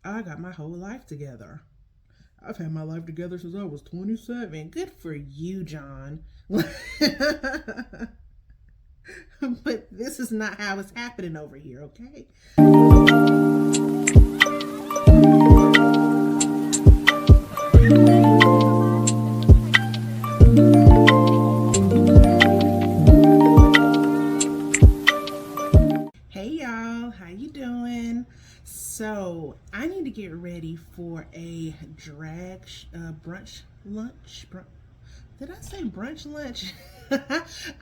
I got my whole life together. I've had my life together since I was 27. Good for you, John. But this is not how it's happening over here, okay? Hey y'all, how you doing? So I need to get ready for a brunch lunch. Did I say brunch lunch?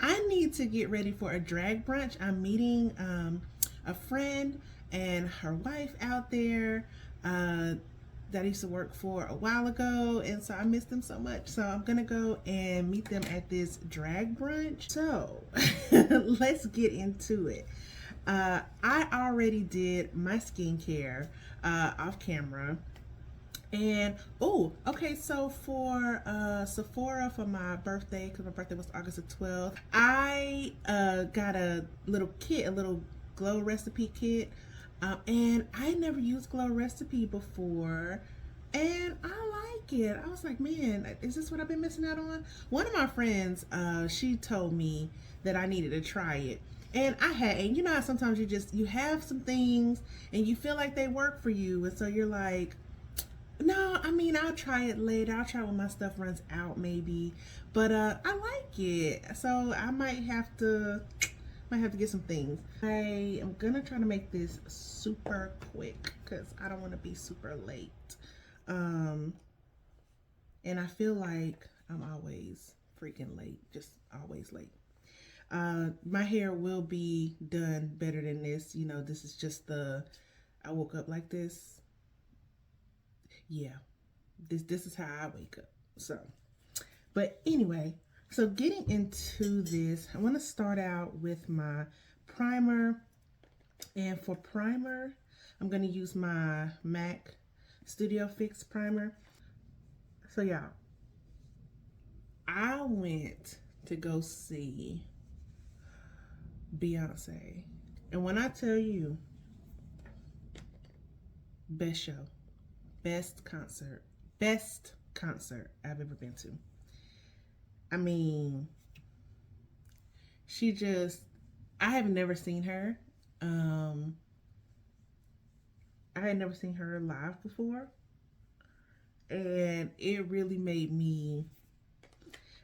I need to get ready for a drag brunch. I'm meeting a friend and her wife out there that I used to work for a while ago, and so I miss them so much. So I'm gonna go and meet them at this drag brunch. So let's get into it. I already did my skincare off camera. And oh, okay, so for Sephora for my birthday, because my birthday was August the 12th, I got a little kit, a little glow recipe kit. And I never used glow recipe before. And I like it. I was like, man, is this what I've been missing out on? One of my friends, she told me that I needed to try it. And I had, and you know how sometimes you have some things and you feel like they work for you. And so you're like, no, I mean, I'll try it later. I'll try when my stuff runs out, maybe. But I like it, so I might have to get some things. I am gonna try to make this super quick because I don't want to be super late. Um, and I feel like I'm always freaking late, just always late. My hair will be done better than this. You know, this is just I woke up like this. Yeah, this is how I wake up. So, but anyway, so getting into this, I want to start out with my primer. And for primer, I'm going to use my MAC Studio Fix primer. So y'all, I went to go see Beyonce. And when I tell you, best show, best concert I've ever been to. I mean, she just, I have never seen her. I had never seen her live before. And it really made me,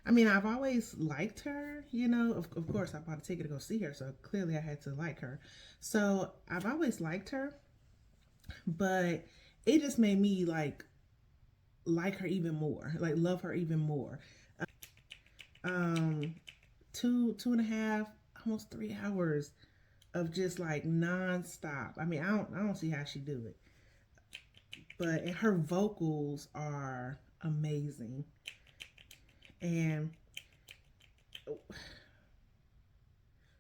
I mean, I've always liked her, you know. Of course, I bought a ticket to go see her, so clearly I had to like her. So I've always liked her, but it just made me like her even more, like love her even more. Um, two and a half, almost 3 hours of just like nonstop. I mean, I don't see how she do it, but and her vocals are amazing. And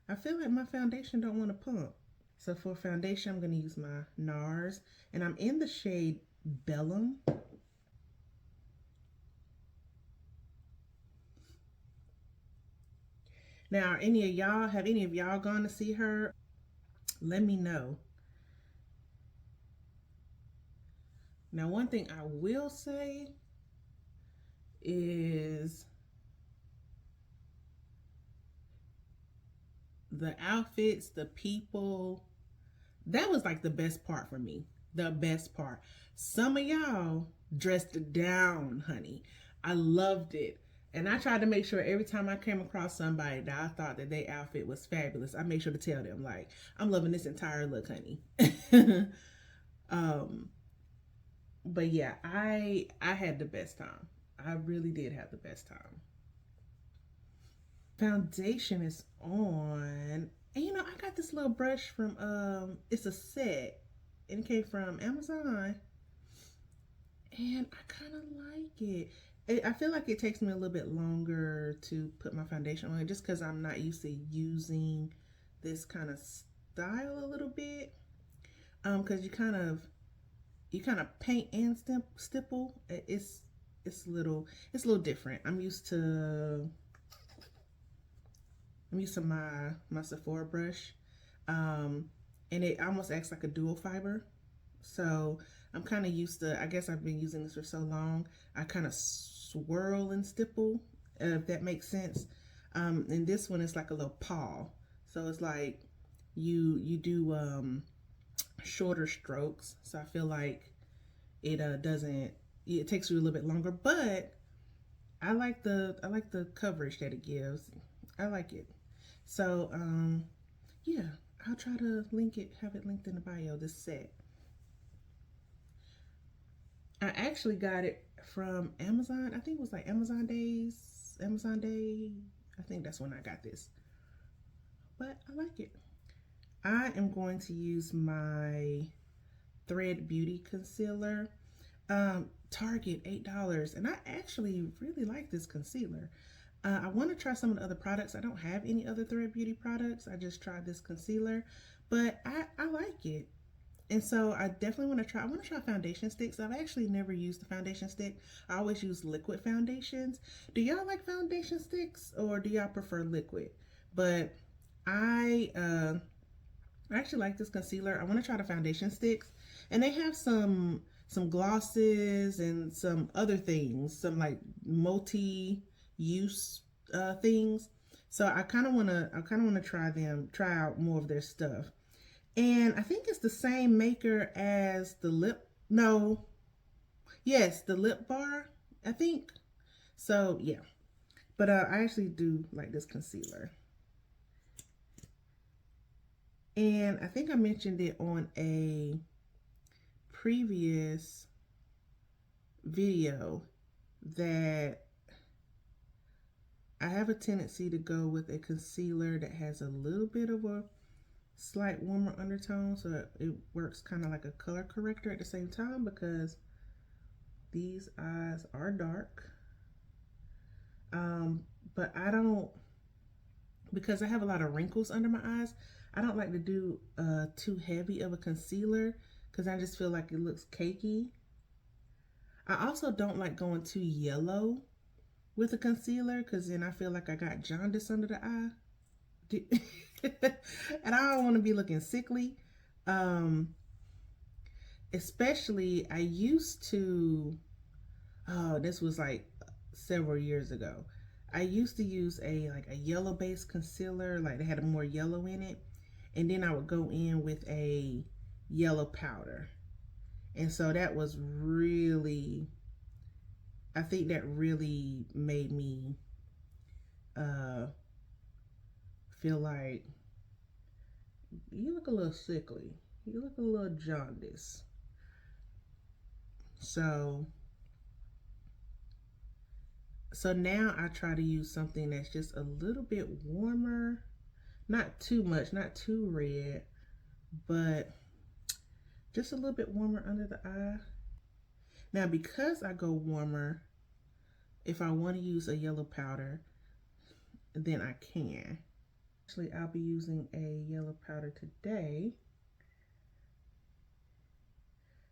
I feel like my foundation don't want to pump. So for foundation, I'm going to use my NARS, and I'm in the shade Bellum. Now, have any of y'all gone to see her? Let me know. Now, one thing I will say is the outfits, the people, that was like the best part for me. The best part. Some of y'all dressed down, honey. I loved it. And I tried to make sure every time I came across somebody that I thought that their outfit was fabulous, I made sure to tell them, like, I'm loving this entire look, honey. um, but yeah, I had the best time. I really did have the best time. Foundation is on. And you know, I got this little brush from it's a set. And it came from Amazon. And I kind of like it. I feel like it takes me a little bit longer to put my foundation on, just because I'm not used to using this kind of style a little bit. Because you kind of paint and stipple. It's a little different. I'm used to my Sephora brush, and it almost acts like a dual fiber. So I'm kind of used to, I guess I've been using this for so long, I kind of swirl and stipple, if that makes sense. And this one is like a little paw. So it's like you do shorter strokes. So I feel like it doesn't, it takes you a little bit longer, but I like the coverage that it gives. I like it. So yeah, I'll try to link it, have it linked in the bio, this set. I actually got it from Amazon. I think it was like Amazon Day. I think that's when I got this. But I like it. I am going to use my Thread Beauty concealer. Target $8, and I actually really like this concealer. I want to try some of the other products. I don't have any other Thread Beauty products. I just tried this concealer, but I like it. And so I definitely want to try. I want to try foundation sticks. I've actually never used the foundation stick. I always use liquid foundations. Do y'all like foundation sticks or do y'all prefer liquid? But I actually like this concealer. I want to try the foundation sticks, and they have some glosses and some other things, some like multi-use things. So I kind of want to try out more of their stuff. And I think it's the same maker as the lip. No, yes, the lip bar. I think so. Yeah, but I actually do like this concealer. And I think I mentioned it on a previous video that I have a tendency to go with a concealer that has a little bit of a slight warmer undertone, so it works kind of like a color corrector at the same time, because these eyes are dark. But I don't, because I have a lot of wrinkles under my eyes, I don't like to do too heavy of a concealer because I just feel like it looks cakey. I also don't like going too yellow with a concealer because then I feel like I got jaundice under the eye. And I don't want to be looking sickly. Especially, I used to, oh, this was like several years ago. I used to use a yellow based concealer, like they had more yellow in it, and then I would go in with a yellow powder. And so that was really, I think that really made me uh, feel like you look a little sickly. You look a little jaundice. So, so now I try to use something that's just a little bit warmer, not too much, not too red, but just a little bit warmer under the eye. Now, because I go warmer, if I want to use a yellow powder, then I can. Actually, I'll be using a yellow powder today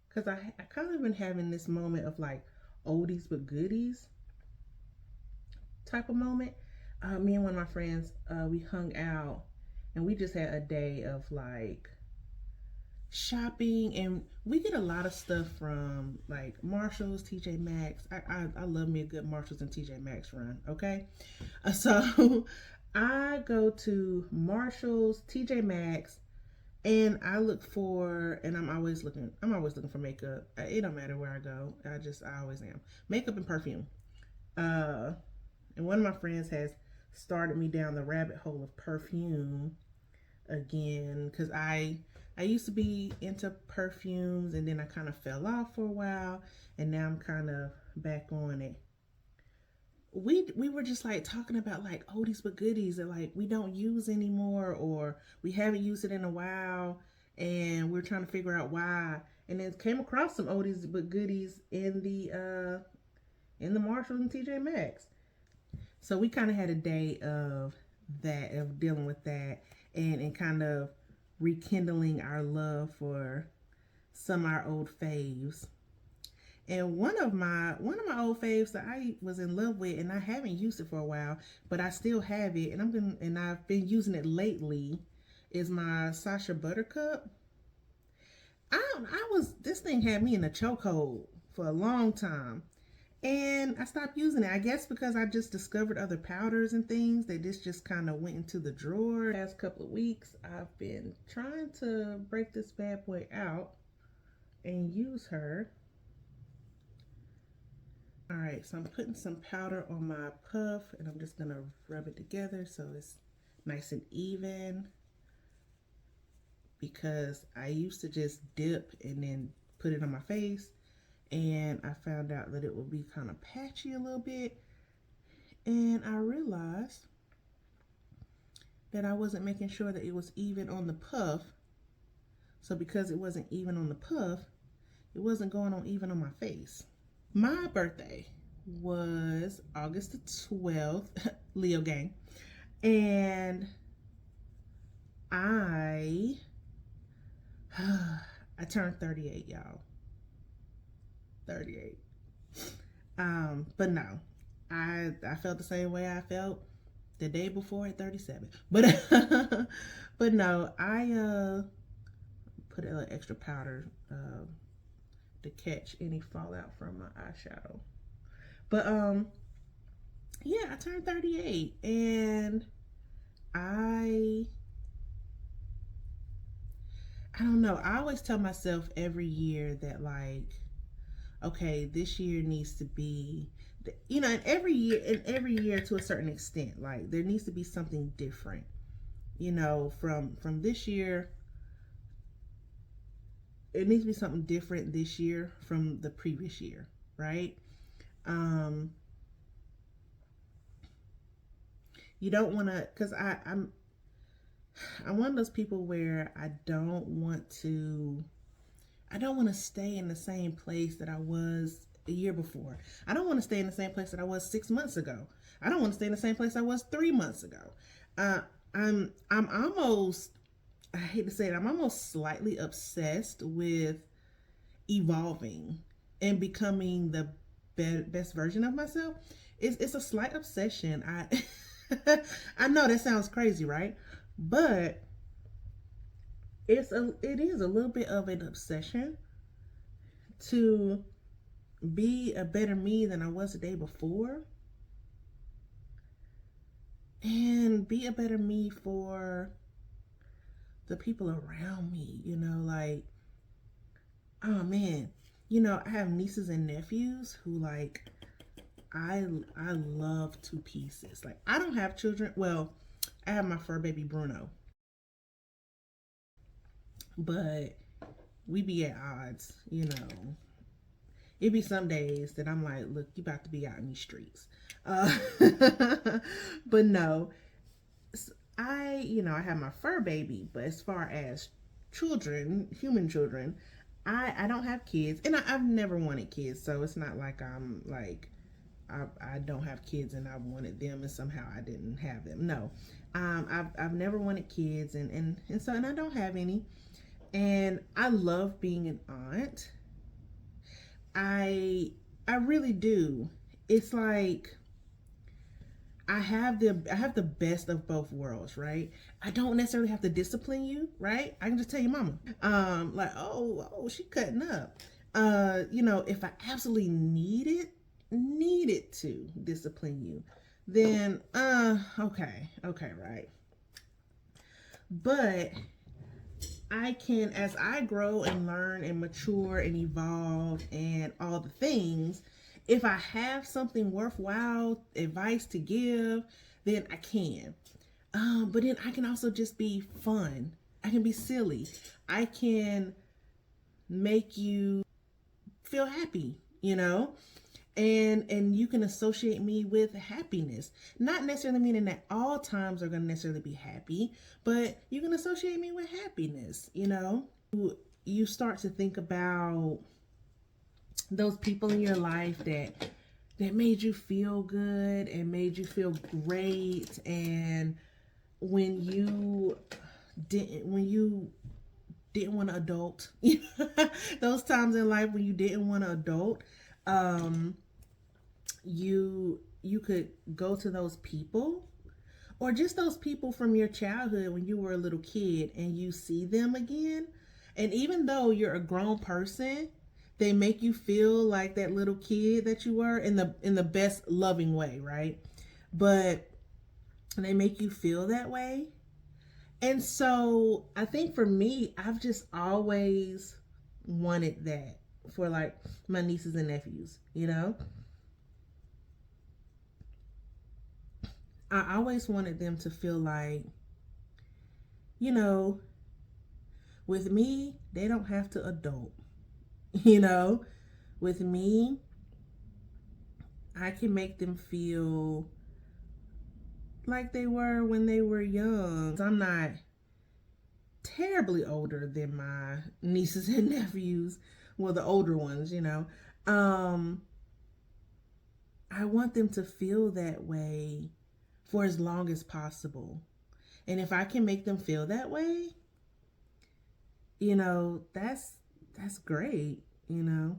because I kind of been having this moment of like oldies but goodies type of moment. Me and one of my friends, we hung out and we just had a day of like shopping, and we get a lot of stuff from like Marshalls, TJ Maxx. I love me a good Marshalls and TJ Maxx run. Okay, so I go to Marshalls, TJ Maxx, and I look for, and I'm always looking for makeup. It don't matter where I go. I always am. Makeup and perfume. Uh, and one of my friends has started me down the rabbit hole of perfume again, because I used to be into perfumes and then I kind of fell off for a while, and now I'm kind of back on it. We were just like talking about like oldies but goodies that like we don't use anymore, or we haven't used it in a while, and we're trying to figure out why. And then came across some oldies but goodies in the Marshalls and TJ Maxx. So we kind of had a day of that, of dealing with that, and kind of rekindling our love for some of our old faves. And one of my old faves that I was in love with, and I haven't used it for a while, but I still have it, and I've been using it lately, is my Sacha Buttercup. This thing had me in a chokehold for a long time. And I stopped using it. I guess because I just discovered other powders and things that this just kind of went into the drawer. The past couple of weeks, I've been trying to break this bad boy out and use her. All right, so I'm putting some powder on my puff and I'm just gonna rub it together so it's nice and even, because I used to just dip and then put it on my face, and I found out that it would be kind of patchy a little bit, and I realized that I wasn't making sure that it was even on the puff. So because it wasn't even on the puff, it wasn't going on even on my face. My birthday was August the 12th, Leo gang, and I turned 38, y'all. 38. But no, I felt the same way I felt the day before at 37. But but no, I put a little extra powder to catch any fallout from my eyeshadow. But yeah, I turned 38, and I don't know. I always tell myself every year that, like, okay, this year needs to be, and every year to a certain extent, like there needs to be something different, from this year. It needs to be something different this year from the previous year, right? You don't want to, because I'm one of those people where I don't want to stay in the same place that I was a year before. I don't want to stay in the same place that I was 6 months ago. I don't want to stay in the same place I was 3 months ago. I'm almost, I hate to say it, I'm almost slightly obsessed with evolving and becoming the best version of myself. It's a slight obsession. I know that sounds crazy, right? But it is a little bit of an obsession to be a better me than I was the day before, and be a better me for the people around me, like, oh man, I have nieces and nephews who, like, I love to pieces. Like, I don't have children. Well, I have my fur baby Bruno, but we be at odds, It be some days that I'm like, look, you about to be out in these streets. But no, I have my fur baby, but as far as children, human children, I don't have kids, and I've never wanted kids, so it's not like I'm like, I don't have kids and I wanted them and somehow I didn't have them. No, I've never wanted kids, and I don't have any, and I love being an aunt. I really do. It's like I have the best of both worlds, right? I don't necessarily have to discipline you, right? I can just tell your mama, like, oh, she cutting up. If I absolutely needed to discipline you, then okay, right. But I can, as I grow and learn and mature and evolve and all the things, if I have something worthwhile advice to give, then I can. But then I can also just be fun. I can be silly. I can make you feel happy, and you can associate me with happiness. Not necessarily meaning that all times are going to necessarily be happy, but you can associate me with happiness. You start to think about those people in your life that made you feel good and made you feel great, and when you didn't want to adult, those times in life when you didn't want to adult, you could go to those people, or just those people from your childhood when you were a little kid, and you see them again, And even though you're a grown person, they make you feel like that little kid that you were in the best loving way, right? But they make you feel that way. And so I think for me, I've just always wanted that for like my nieces and nephews, you know? I always wanted them to feel like, you know, with me, they don't have to adult. You know, with me, I can make them feel like they were when they were young. I'm not terribly older than my nieces and nephews, well, the older ones, you know. Um, I want them to feel that way for as long as possible. And if I can make them feel that way, you know, that's great, you know.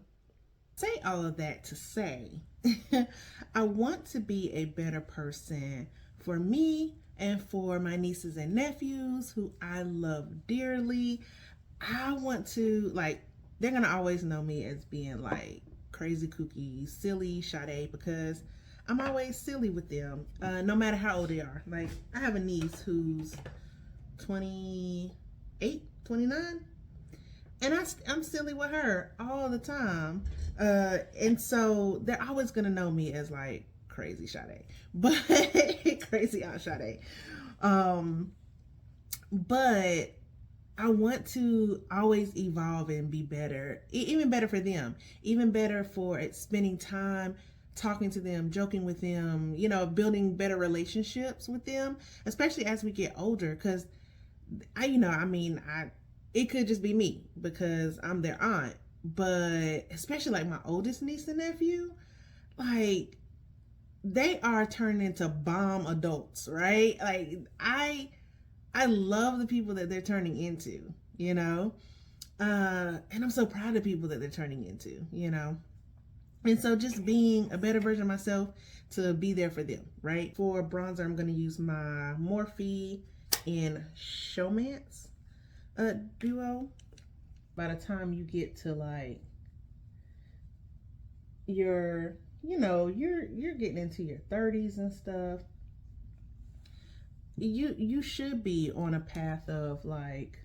Say all of that to say I want to be a better person for me and for my nieces and nephews who I love dearly. I want to, like, they're gonna always know me as being like crazy, kooky, silly Sade, because I'm always silly with them, no matter how old they are. Like, I have a niece who's 28, 29, and I'm silly with her all the time. And so they're always gonna know me as like crazy Sade, but crazy Aunt Sade. But I want to always evolve and be better, even better for them, even better for spending time talking to them, joking with them, you know, building better relationships with them, especially as we get older. Because it could just be me because I'm their aunt, but especially like my oldest niece and nephew, like they are turning into bomb adults, right? Like I love the people that they're turning into, you know? And I'm so proud of people that they're turning into, you know? And so just being a better version of myself to be there for them, right? For bronzer, I'm going to use my Morphe in Showmance duo. By the time you get to like you're getting into your 30s and stuff, you should be on a path of like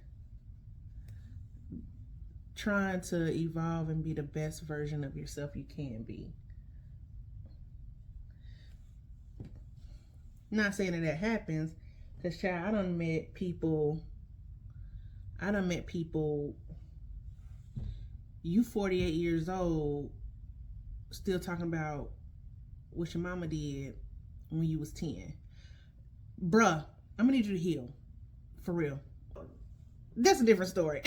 trying to evolve and be the best version of yourself you can be. Not saying that happens, because child, I done met people, you 48 years old still talking about what your mama did when you was 10. Bruh, I'm gonna need you to heal. For real. That's a different story.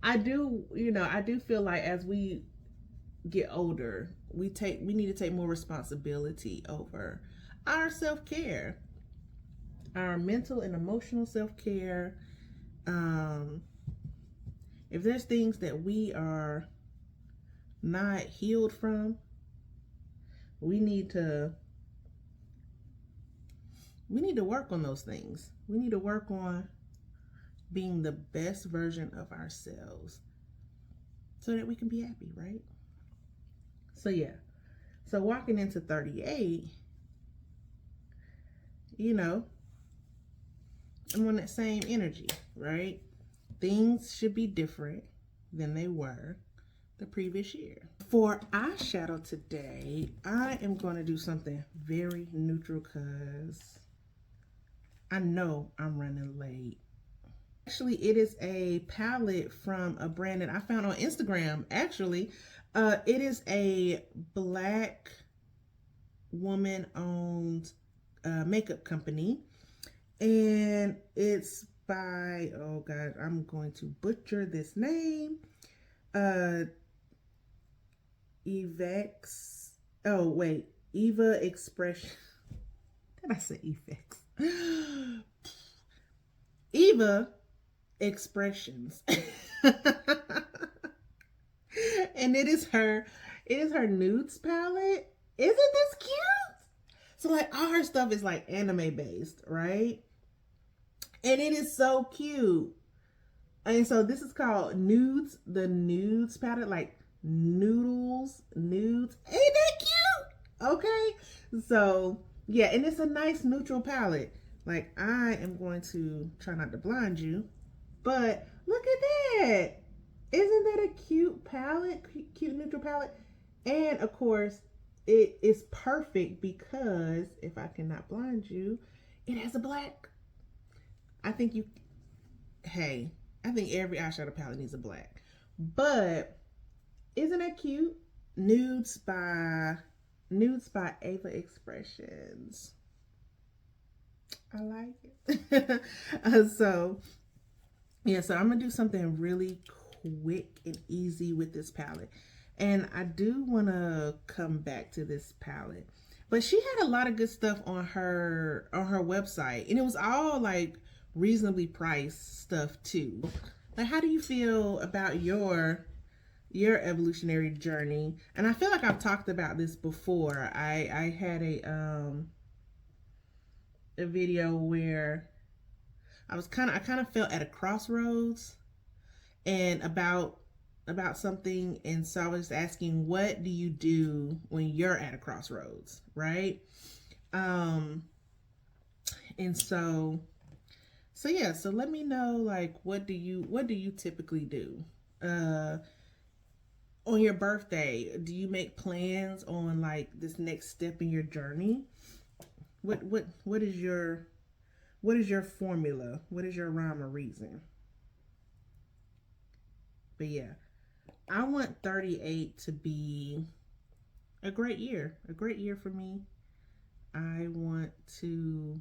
I do feel like as we get older, we need to take more responsibility over our self-care, our mental and emotional self-care. If there's things that we are not healed from, we need to work on those things. We need to work on being the best version of ourselves so that we can be happy, right? So yeah. So walking into 38, you know, I'm on that same energy, right? Things should be different than they were the previous year. For eyeshadow today, I am going to do something very neutral because I know I'm running late. Actually, it is a palette from a brand that I found on Instagram. Actually, it is a Black woman-owned makeup company, and it's by, oh God, I'm going to butcher this name. Eva Expression. Did I say Effects? Eva Expressions. And it is her nudes palette. Isn't this cute? So like all her stuff is like anime based, right? And it is so cute. And so this is called Nudes, the Nudes palette, like noodles, nudes. Ain't that cute? Okay. So yeah, and it's a nice neutral palette. Like I am going to try not to blind you, but look at that. Isn't that a cute palette? Cute neutral palette. And of course, it is perfect because if I cannot blind you, it has a black. I think you hey, I think every eyeshadow palette needs a black. But isn't that cute? Nudes by Ava Expressions. I like it. So yeah, so I'm gonna do something really quick and easy with this palette. And I do wanna come back to this palette. But she had a lot of good stuff on her website. And it was all like reasonably priced stuff too. Like how do you feel about your evolutionary journey? And I feel like I've talked about this before. I had a video where I kind of felt at a crossroads and about something, and so I was asking, what do you do when you're at a crossroads, right? um and so yeah, so let me know, like, what do you typically do uh on your birthday? Do you make plans on like this next step in your journey? What is your formula? What is your rhyme or reason? But yeah, I want 38 to be a great year for me. I want to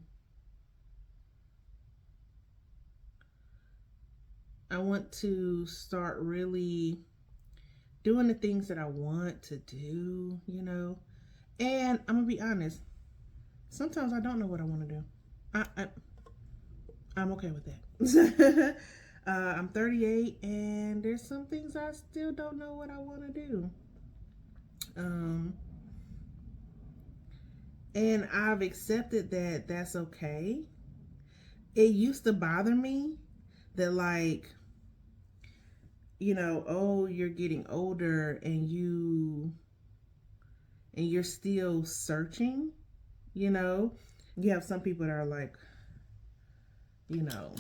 start really doing the things that I want to do, you know. And I'm gonna be honest, sometimes I don't know what I want to do. I'm okay with that. I'm 38, and there's some things I still don't know what I want to do. Um, and I've accepted that that's okay. It used to bother me that, like, you know, oh, you're getting older and you're still searching, you know. You have some people that are like, you know,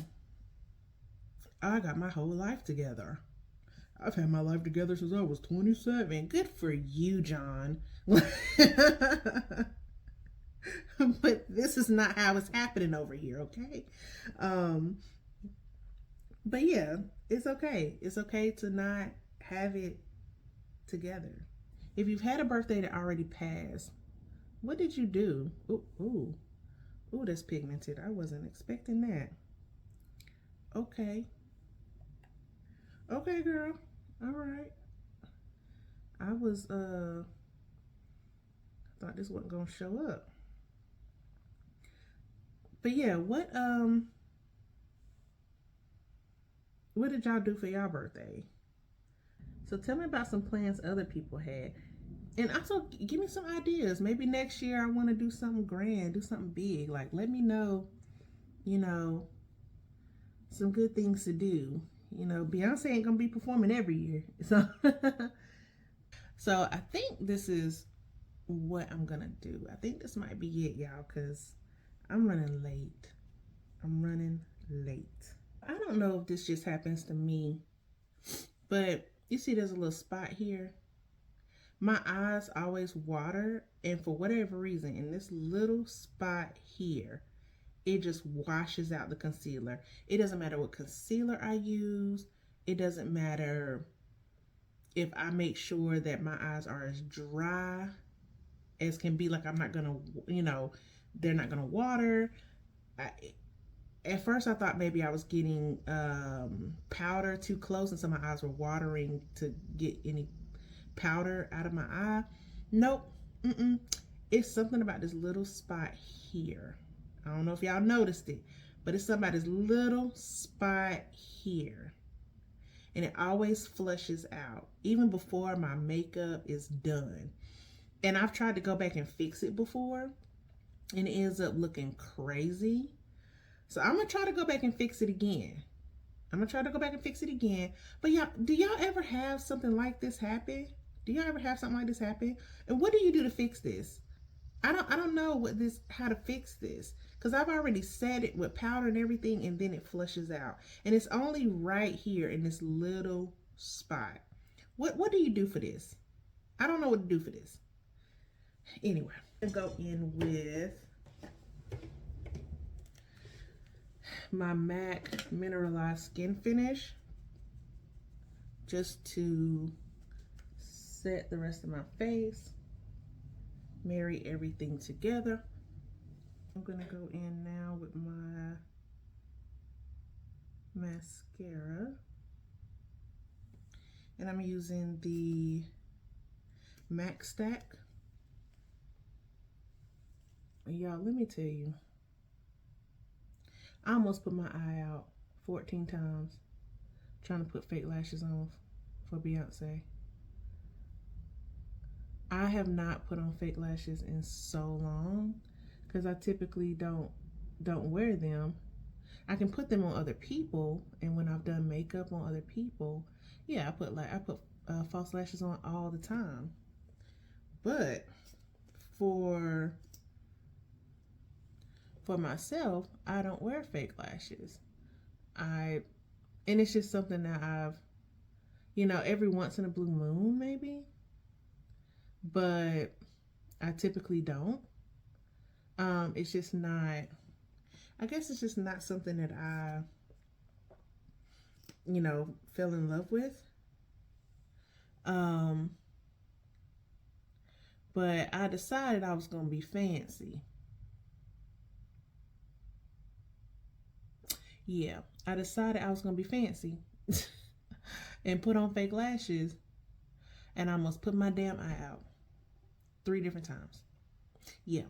I got my whole life together. I've had my life together since I was 27. Good for you, John. But this is not how it's happening over here, okay? Um, but yeah, it's okay. It's okay to not have it together. If you've had a birthday that already passed, what did you do? Ooh, ooh, ooh, that's pigmented. I wasn't expecting that. Okay. Okay, girl. All right. I was thought this wasn't gonna show up. But yeah, what did y'all do for y'all birthday? So tell me about some plans other people had. And also give me some ideas. Maybe next year I want to do something grand, do something big. Like let me know, you know, some good things to do. You know, Beyonce ain't gonna be performing every year. So so I think this is what I'm gonna do. I think this might be it, y'all, because I'm running late. I'm running late. I don't know if this just happens to me, but you see there's a little spot here. My eyes always water, and for whatever reason, in this little spot here, it just washes out the concealer. It doesn't matter what concealer I use. It doesn't matter if I make sure that my eyes are as dry as can be. Like I'm not gonna, you know, they're not gonna water. I, at first I thought maybe I was getting powder too close, and so my eyes were watering to get any powder out of my eye. Nope. Mm-mm. It's something about this little spot here. I don't know if y'all noticed it, but it's something about this little spot here. And it always flushes out, even before my makeup is done. And I've tried to go back and fix it before, and it ends up looking crazy. So I'm going to try to go back and fix it again. I'm gonna try to go back and fix it again. But y'all, do y'all ever have something like this happen? Do y'all ever have something like this happen? And what do you do to fix this? I don't know how to fix this, because I've already set it with powder and everything, and then it flushes out, and it's only right here in this little spot. What do you do for this? I don't know what to do for this. Anyway, I'm gonna go in with my MAC Mineralized Skin Finish just to set the rest of my face, marry everything together. I'm gonna go in now with my mascara, and I'm using the MAC Stack. Y'all, let me tell you, I almost put my eye out 14 times trying to put fake lashes on for Beyonce. I have not put on fake lashes in so long because I typically don't wear them. I can put them on other people, and when I've done makeup on other people, yeah, I put false lashes on all the time. But for myself, I don't wear fake lashes. And it's just something that I've, every once in a blue moon maybe, but I typically don't. It's just not, I guess it's just not something that I, fell in love with. But I decided I was going to be fancy. Yeah, I decided I was going to be fancy and put on fake lashes, and I almost put my damn eye out 3 different times. Yeah.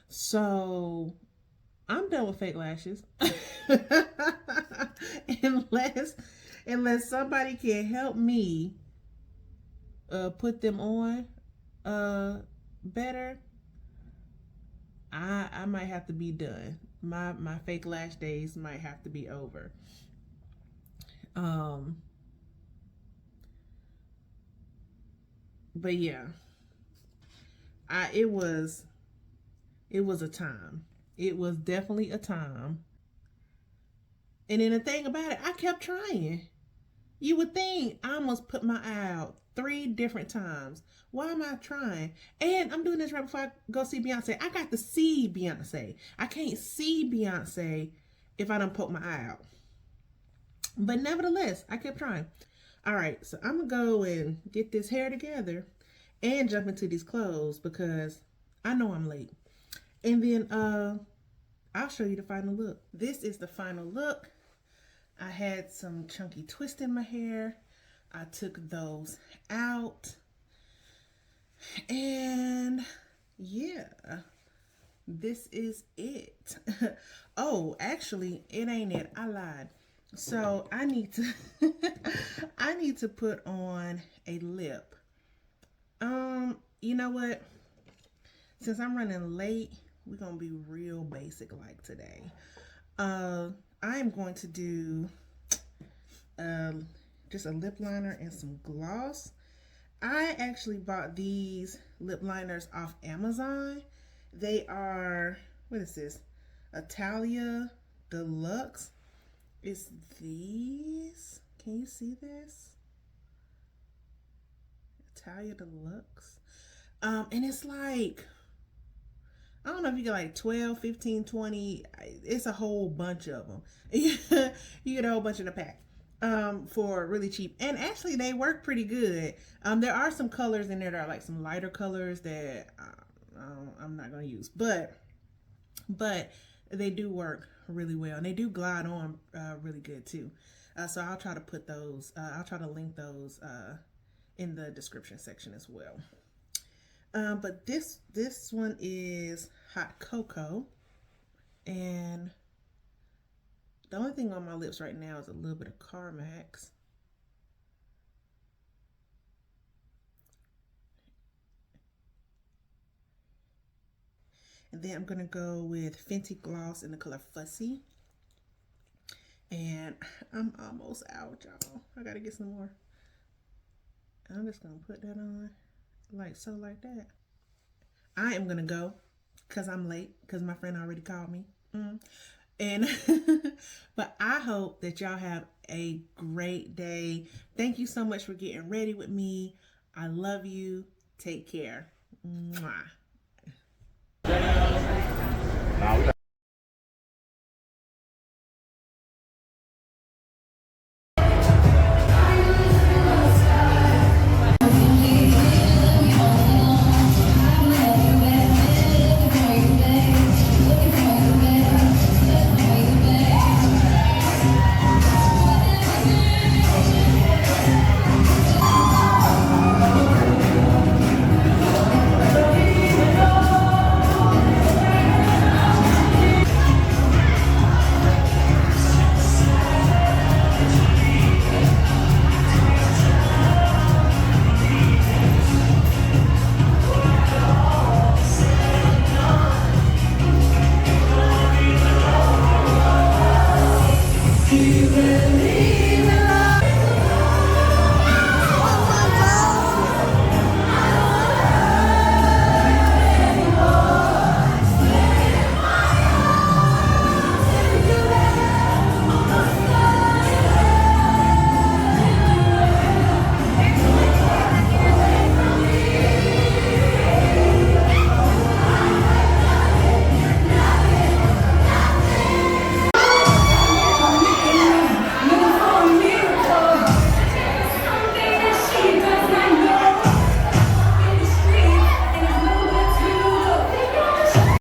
So I'm done with fake lashes. unless somebody can help me put them on better, I might have to be done. My fake lash days might have to be over. But yeah, it was a time. It was definitely a time. And then the thing about it, I kept trying. You would think I almost put my eye out 3 different times. Why am I trying? And I'm doing this right before I go see Beyonce. I got to see Beyonce. I can't see Beyonce if I don't poke my eye out. But nevertheless, I kept trying. All right, so I'm going to go and get this hair together and jump into these clothes because I know I'm late. And then I'll show you the final look. This is the final look. I had some chunky twists in my hair. I took those out. And yeah, this is it. Oh, actually, it ain't it. I lied. So I need to I need to put on a lip. You know what? Since I'm running late, we're gonna be real basic like today. I'm going to do just a lip liner and some gloss. I actually bought these lip liners off Amazon. They are, what is this? Italia Deluxe. It's these. Can you see this? Italia Deluxe. And it's like, I don't know if you get like 12, 15, 20. It's a whole bunch of them. You get a whole bunch in a pack for really cheap. And actually, they work pretty good. There are some colors in there that are like some lighter colors that I'm not going to use. But they do work really well. And they do glide on really good too. So I'll try to put those, I'll try to link those in the description section as well. But this one is Hot Cocoa, and the only thing on my lips right now is a little bit of Carmax. And then I'm gonna go with Fenty Gloss in the color Fussy, And I'm almost out, y'all. I gotta get some more. I'm just gonna put that on like so, like that. I am gonna go because I'm late because my friend already called me. And but I hope that y'all have a great day. Thank you so much for getting ready with me. I love you. Take care. Mwah.